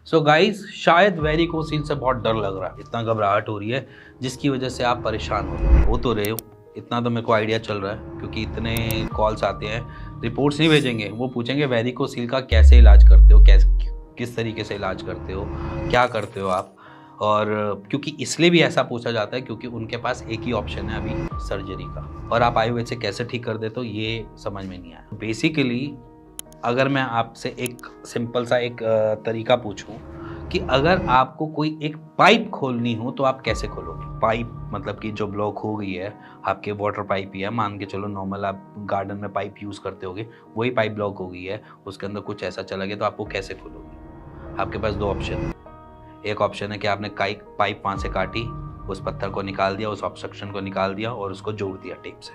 So guys, शायद varicocele से बहुत डर लग रहा है, इतना घबराहट हो रही है जिसकी वजह से आप परेशान हो तो रहे हो। इतना तो मेरे को आइडिया चल रहा है क्योंकि इतने कॉल्स आते हैं। रिपोर्ट्स नहीं भेजेंगे, वो पूछेंगे वेरिकोसिल का कैसे इलाज करते हो, किस तरीके से इलाज करते हो, क्या करते हो आप। और क्योंकि इसलिए भी ऐसा पूछा जाता है क्योंकि उनके पास एक ही ऑप्शन है अभी, सर्जरी का। और आप आयुर्वेद से कैसे ठीक कर देते हो ये समझ में नहीं आया। बेसिकली अगर मैं आपसे एक सिंपल सा एक तरीका पूछूं कि अगर आपको कोई एक पाइप खोलनी हो तो आप कैसे खोलोगे? पाइप मतलब कि जो ब्लॉक हो गई है, आपके वाटर पाइप ही है, मान के चलो नॉर्मल आप गार्डन में पाइप यूज़ करते होगे, वही पाइप ब्लॉक हो गई है, उसके अंदर कुछ ऐसा चला गया तो आप वो कैसे खोलोगे? आपके पास दो ऑप्शन है। एक ऑप्शन है कि आपने पाइप वहाँ से काटी, उस पत्थर को निकाल दिया, उस ऑब्स्ट्रक्शन को निकाल दिया और उसको जोड़ दिया टेप से,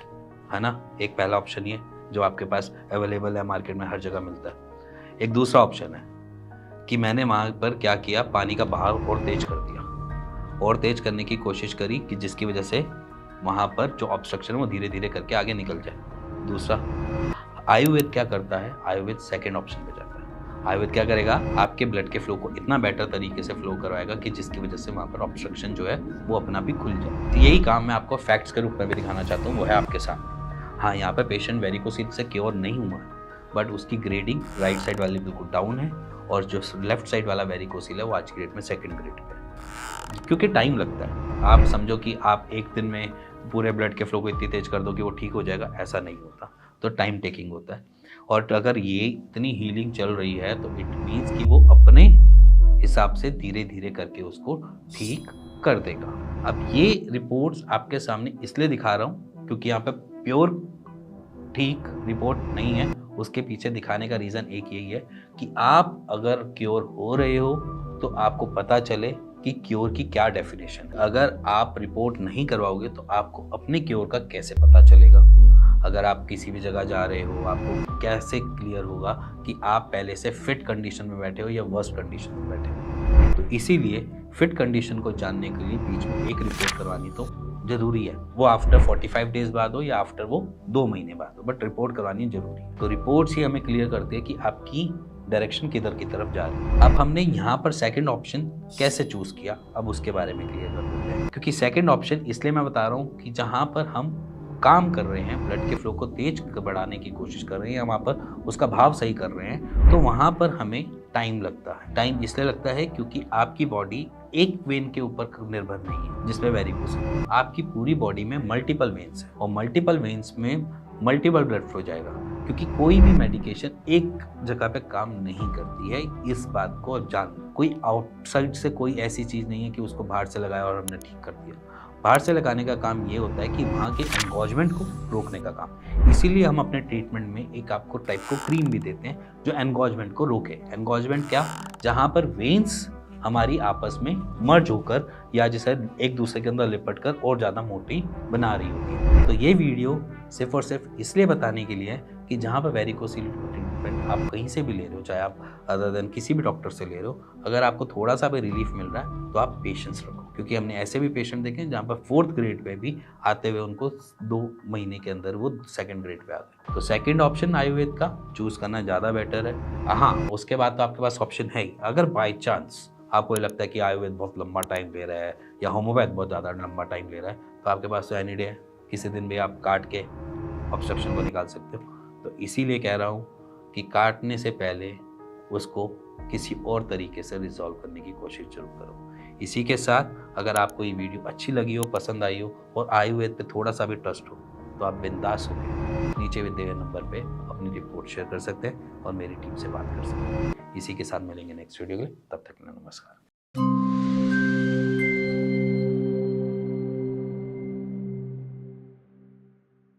है ना? एक पहला ऑप्शन ये जो आपके पास अवेलेबल है, मार्केट में हर जगह मिलता है। एक दूसरा ऑप्शन है कि मैंने वहाँ पर क्या किया, पानी का बहाव और तेज कर दिया, और तेज करने की कोशिश करी कि जिसकी वजह से वहाँ पर जो ऑब्स्ट्रक्शन है वो धीरे धीरे करके आगे निकल जाए। दूसरा, आयुर्वेद क्या करता है? आयुर्वेद सेकेंड ऑप्शन पे जाता है। आयुर्वेद क्या करेगा? आपके ब्लड के फ्लो को इतना बेटर तरीके से फ्लो करवाएगा कि जिसकी वजह से वहाँ पर ऑब्स्ट्रक्शन जो है वो अपना भी खुल जाए। तो यही काम मैं आपको फैक्ट्स के रूप में भी दिखाना चाहता हूँ, वो है आपके सामने। हाँ, यहाँ पे पेशेंट वेरिकोसिल से क्योर नहीं हुआ है, बट उसकी ग्रेडिंग राइट साइड वाली बिल्कुल डाउन है और जो लेफ्ट साइड वाला वेरिकोसिल है वो आज की डेट में सेकंड ग्रेड पे है। क्योंकि टाइम लगता है। आप समझो कि आप एक दिन में पूरे ब्लड के फ्लो को इतनी तेज कर दो कि वो ठीक हो जाएगा, ऐसा नहीं होता। तो टाइम टेकिंग होता है। और अगर ये इतनी हीलिंग चल रही है तो इट मीन्स कि वो अपने हिसाब से धीरे धीरे करके उसको ठीक कर देगा। अब ये रिपोर्ट्स आपके सामने इसलिए दिखा रहा हूँ क्योंकि यहाँ पे प्योर ठीक रिपोर्ट नहीं है। उसके पीछे दिखाने का रीज़न एक यही है कि आप अगर क्योर हो रहे हो तो आपको पता चले कि क्योर की क्या डेफिनेशन है। अगर आप रिपोर्ट नहीं करवाओगे तो आपको अपने क्योर का कैसे पता चलेगा? अगर आप किसी भी जगह जा रहे हो, आपको कैसे क्लियर होगा कि आप पहले से फिट कंडीशन में बैठे हो या वर्स्ट कंडीशन में बैठे हो? तो इसीलिए फिट कंडीशन को जानने के लिए बीच में एक रिपोर्ट करवानी तो जरूरी है। वो आफ्टर 45 डेज बाद हो या आफ्टर वो 2 महीने बाद हो, बट रिपोर्ट करवानी जरूरी है। तो रिपोर्ट्स ही हमें क्लियर करती है कि आपकी डायरेक्शन किधर की तरफ जा रही है। अब हमने यहाँ पर सेकंड ऑप्शन कैसे चूज किया, अब उसके बारे में क्लियर कर देते हैं। क्योंकि सेकंड ऑप्शन इसलिए मैं बता रहा हूँ कि जहाँ पर हम काम कर रहे हैं, ब्लड के फ्लो को तेज बढ़ाने की कोशिश कर रहे हैं, वहाँ पर उसका भाव सही कर रहे हैं, तो वहाँ पर हमें टाइम लगता है। टाइम इसलिए लगता है क्योंकि आपकी बॉडी एक वेन के ऊपर निर्भर नहीं है जिसमें वेरिकोसिल है। आपकी पूरी बॉडी में मल्टीपल वेन्स है और मल्टीपल वेन्स में मल्टीपल ब्लड फ्लो जाएगा, क्योंकि कोई भी मेडिकेशन एक जगह पे काम नहीं करती है। इस बात को जान, कोई आउटसाइड से कोई ऐसी चीज़ नहीं है कि उसको बाहर से लगाया और हमने ठीक कर दिया। बाहर से लगाने का काम ये होता है कि वहाँ के एनगॉजमेंट को रोकने का काम। इसीलिए हम अपने ट्रीटमेंट में एक आपको टाइप को क्रीम भी देते हैं जो एनगॉजमेंट को रोके। एनगॉजमेंट क्या? जहाँ पर वेन्स हमारी आपस में मर्ज होकर या जिसे एक दूसरे के अंदर लिपट कर और ज़्यादा मोटी बना रही होती है। तो ये वीडियो सिर्फ और सिर्फ इसलिए बताने के लिए है कि जहाँ पर वेरिकोसिल ट्रीटमेंट आप कहीं से भी ले रहे हो, चाहे आप अदर देन किसी भी डॉक्टर से ले रहे हो, अगर आपको थोड़ा सा भी रिलीफ मिल रहा है तो आप पेशेंस रखो। क्योंकि हमने ऐसे भी पेशेंट देखे हैं जहाँ पर 4th ग्रेड पे भी आते हुए उनको 2 महीने के अंदर वो 2nd ग्रेड पे आ गए। तो सेकंड ऑप्शन आयुर्वेद का चूज करना ज़्यादा बेटर है। हाँ, उसके बाद तो आपके पास ऑप्शन है ही। अगर बाई चांस आपको लगता है कि आयुर्वेद बहुत लंबा टाइम ले रहा है या होम्योपैथ बहुत ज़्यादा लंबा टाइम ले रहा है, तो आपके पास तो एनी डे है, किसी दिन भी आप काट के ऑब्स्ट्रक्शन को निकाल सकते हो। तो इसीलिए कह रहा हूँ कि काटने से पहले उसको किसी और तरीके से रिजॉल्व करने की कोशिश जरूर करो। इसी के साथ अगर आपको ये वीडियो अच्छी लगी हो, पसंद आई हो और आयुर्वेद पे थोड़ा सा भी ट्रस्ट हो तो आप बिंदास होकर नीचे दिए गए नंबर पे अपनी रिपोर्ट शेयर कर सकते हैं और मेरी टीम से बात कर सकते हैं। इसी के साथ मिलेंगे नेक्स्ट वीडियो के लिए, तब तक